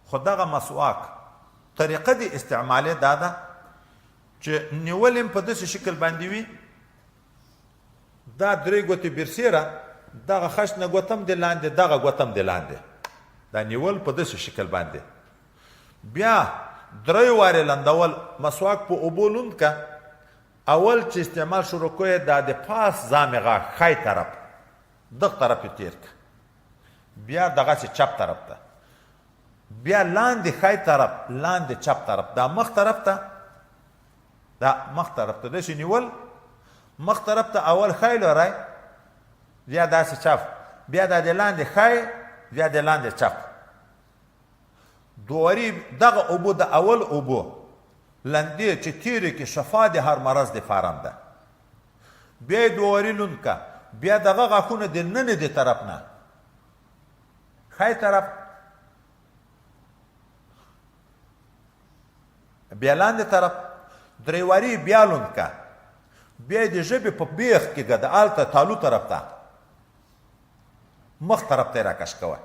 خو دغه مسواک طریقه د استعمالې دا ده چې نیول یې په داسې شکل باندې وي دا درې ګوتې برسیره دغه خش نه ګوتم د لاندې دغه ګوتم د لاندې دا نیول په داسې شکل باندې بیا درې وارې لندول مسواک په اوبو لوند که اول چې استعمال شروع کوی دا د پاس زامې غاښ ښی طرف دغه طرف یې تیر که بیا دغسې چپ طرف ته بیا لاندې ښی طرف لاندې چپ طرف دا مخ طرف ته دا مخ طرف ته داسې نیول مخ طرف ته اول ښی لوری بیا داسې چپ بیا دا د لاندې ښی بیا د لاندې چپ دواري دغه اوبو د اول اوبو لندې چې تیرې کې شفا د هر مرض د فارم ده بیا یې دواري لوند که بیا دغه غاښونه د ننې د طرف نه ښی طرف بیا لاندې طرف درېواري بیا لوند که بیا یې د ژبې په بیخ کې که د هلته تالو طرف ته مخ طرف ته یې راکش کوه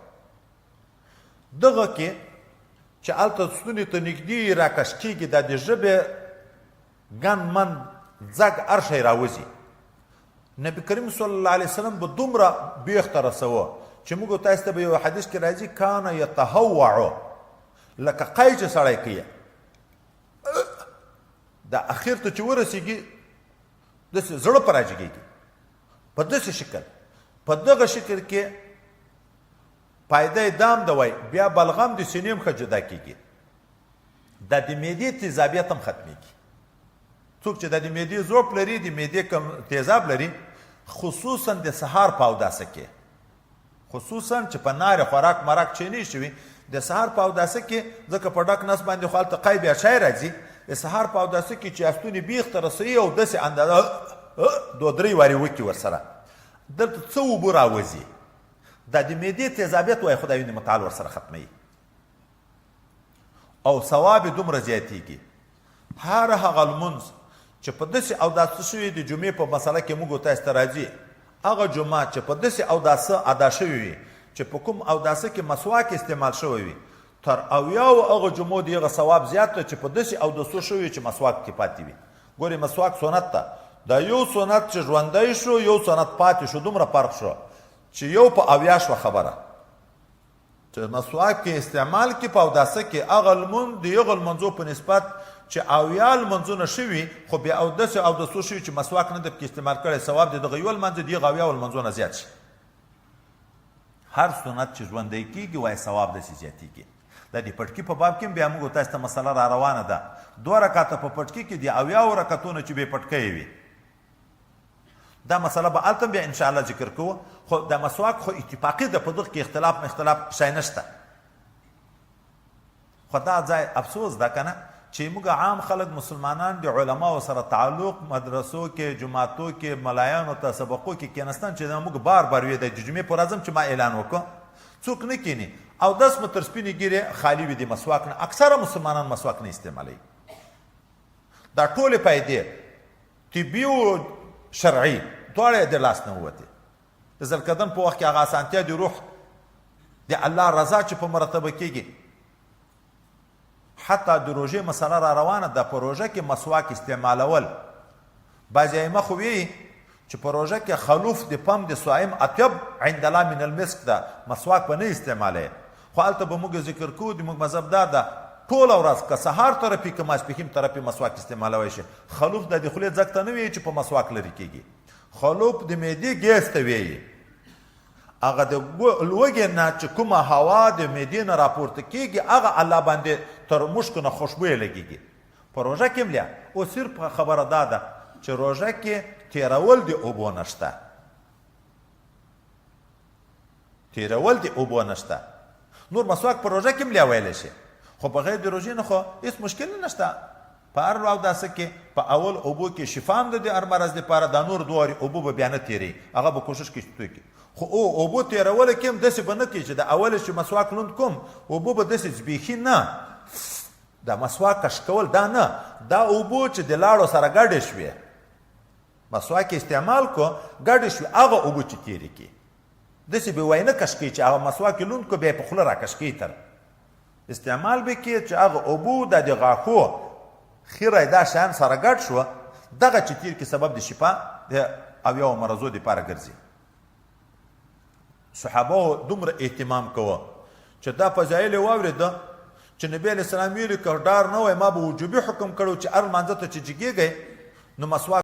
دغه کې چې هلته ستوني ته نږدې راکش کېږي دا د ژبې ګن من ځګ هر شی راوځي نبي کریم صلی الله علیه وسلم به دومره بیخ ته رسوه چې موږ تاسو ته به یو حدیث کې راځي کانه یتهوع لکه قی چې سړی کوي دا اخر ته چې ورسېږي داسې زړه په راجګېږي په داسې شکل په دغه شکل کې پایده دام د وای بیا بلغم د سینې هم ښه جدا کېږي دا د معدې تیزابیت هم ختمېږي څوک چې دا د معدې ضعف لري د معدې کم تیزاب لري خصوصا د سهار په اوداسه کې خصوصا چې په نارې خوراک مراک چینی شوي د سهار په اوداسه کې ځکه په ډک نس باندې خو هلته قی بیا شی راځي د سهار په اوداسه کې چې استونې بیخ ته رسوي او داسې اندازه دو درې وارې وکړي ورسره دلته څه اوبه راوځي دا د معدې تیزابیت وایي خدای وینې متعال ورسره ختموي او ثواب یې دومره زیاتېږي هر هغه لمونځ چې په داسې اوداسه شوي د جمعې په مسله کې موږ تاسو ته راځي هغه جمعه چې په داسې اوداسه ادا شوي وي چې په کوم اوداسه کې مسواک استعمال شوی وي تر اویاو هغه جمعو د هغه ثواب زیات دی چې په داسې اوداسو شوي چې مسواک کې پاتې وي ګورې مسواک سنت ته دا یو سنت چې ژوندی شو یو سنت پاتې شو دومره فرق شو چې یو په اویا شوه خبره چې مسواک کې استعمال کې په اوداسه کې هغه لمونځ د هغه لمونځو په نسبت چې اویا لمونځونه شوي خو بیا داسې اوداسو شوي چې مسواک نه د پکې استعمال کړی ثواب د دغه یو لمانځه د هغه اویا لمونځونه زیات شي هر سنت چې ژوندی کېږي وایي ثواب داسې زیاتېږي دا د پټکي په باب کې بیا موږ تاسو ته مسله را روانه ده 2 رکعته په پټکي کې د اویاو رکعتونو چې بې پټکی وي دا مسله به هلته بیا انشاءالله ذکر کوو خو دا مسواک خو اتفاقي ده په دغه کې اختلاف شی نشته خو دا ځای افسوس ده که نه چې موږ عام خلک مسلمانان د علماو سره تعلق مدرسو کې جماعتو کې ملایانو ته سبقو کې کېناستان چې موږ بار بار وي د جمعې پر اعظم چې ما اعلان وکړو څوک نه کینی او داس مو تر سپینې ګیرې خالي وي د مسواک نه اکثره مسلمانان مسواک نه استعمالوي دا ټولې پیدې طبي او شرعي دواړه د لاس نه ووتې د ذوالقدم په وخت کې هغه اسانتیا د روح د الله رضا چې په مرتبه کېږي حتی د روژې مسله را روانه ده په روژه کې مسواک استعمالول بعضې ائمه خو وایي چې په روژه کې خلوف د فم د صایم اطیب عند الله من المسک ده مسواک به نه استعمالوي خو هلته به موږ ذکر کوو د موږ مذهب دا ده ټوله ورځ که سهار طرفي که ماسپښین طرفي مسواک استعمالوی شي خلوف د خولې ځګ ته نه وایي چې په مسواک لرې کېږي خلوف د معدې ګیس ته وایي هغه د لوږې نه چې کومه هوا د معدې نه راپورته کېږي هغه الله باندې تر مشکو نه خوشبویه لګېږي په روژه کې هم لیا او صرف خبره دا ده چې روژه کې تیرول د اوبو نشته تیرول د اوبو نشته نور مسواک په روژه کې هم لیا ویلی شي خو بغیر د روژې نه خو هېڅ مشکل نشته په هر اوداسه کې په اول اوبو کې شفا هم د هر مرض دپاره دا نور دوارې اوبو به بیا نه تیري هغه به کوشش کوي چې توی کړي خو اوبو تیروله کې هم داسې به نه کوي چې د اوله چې مسواک لوند کوم اوبو به داسې زبېښي نه دا مسواک کش کول دا نه دا اوبو چې د لاړو سره ګډې شوې مسواک استعمال کو ګډې شوې هغه اوبو چې تیرې کړي داسې به وایي نه کش کوي چې هغه مسواک لوند کو بیا یې په خوله را کش کوي تر استعمال به کې چې هغه اوبو د غاښو خیره دا شان سره ګډ شو دغه چې تیر کې سبب د شفا د اویاو مرضو دپاره ګرځي. صحابه دومره اهتمام کوه چې دا فضایل یې واورېده چې نبی علیه السلام ویلي که ډار نه وای ما به وجوبي حکم کړی چې هر لمانځه ته چې جګېږئ نو مسواک